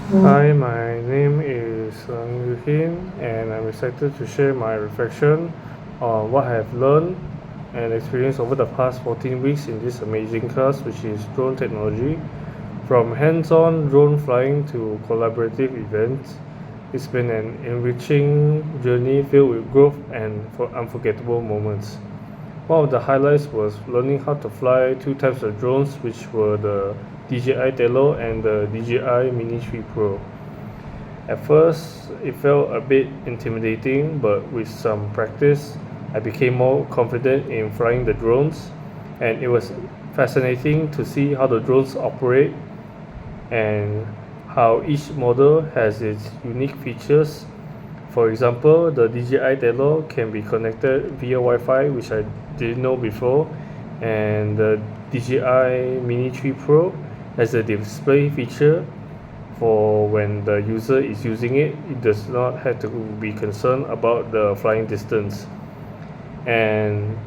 Hi, my name is Sung Yu Hin, and I'm excited to share my reflection on what I have learned and experienced over the past 14 weeks in this amazing class, which is drone technology. From hands on drone flying to collaborative events, it's been an enriching journey filled with growth and unforgettable moments. One of the highlights was learning how to fly two types of drones, which were the DJI Tello and the DJI Mini 3 Pro. At first, it felt a bit intimidating, but with some practice, I became more confident in flying the drones, and it was fascinating to see how the drones operate and how each model has its unique features. For example, the DJI Tello can be connected via Wi-Fi, which I didn't know before, and the DJI Mini 3 Pro has a display feature for when the user is using it. It does not have to be concerned about the flying distance. And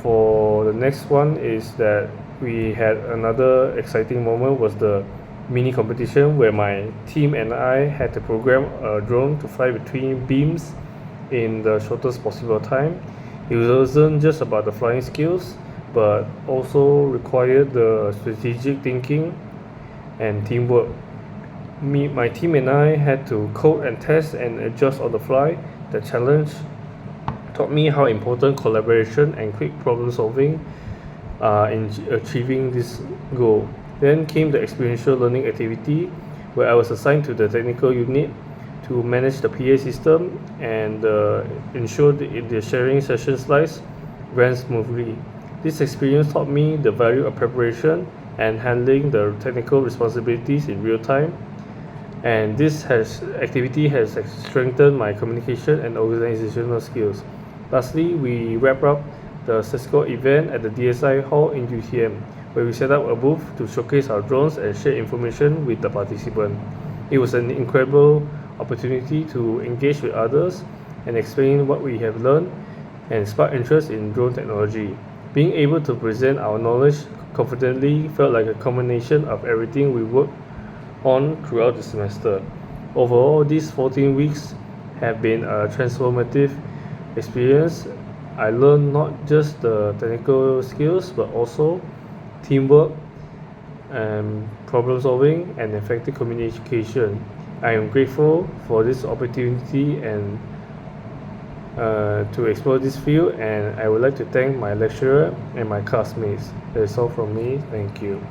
for the next one is that we had another exciting moment was the mini competition where my team and I had to program a drone to fly between beams in the shortest possible time. It wasn't just about the flying skills, but also required the strategic thinking and teamwork. My team and I had to code and test and adjust on the fly. The challenge taught me how important collaboration and quick problem solving are in achieving this goal. Then came the experiential learning activity where I was assigned to the technical unit to manage the PA system and ensure the sharing session slides ran smoothly. This experience taught me the value of preparation and handling the technical responsibilities in real time. And activity has strengthened my communication and organizational skills. Lastly, we wrap up the Cisco event at the DSI Hall in UTM, where we set up a booth to showcase our drones and share information with the participants. It was an incredible opportunity to engage with others and explain what we have learned and spark interest in drone technology. Being able to present our knowledge confidently felt like a combination of everything we worked on throughout the semester. Overall, these 14 weeks have been a transformative experience. I learned not just the technical skills but also teamwork and problem solving and effective communication. I am grateful for this opportunity and to explore this field, and I would like to thank my lecturer and my classmates. That's all from me. Thank you.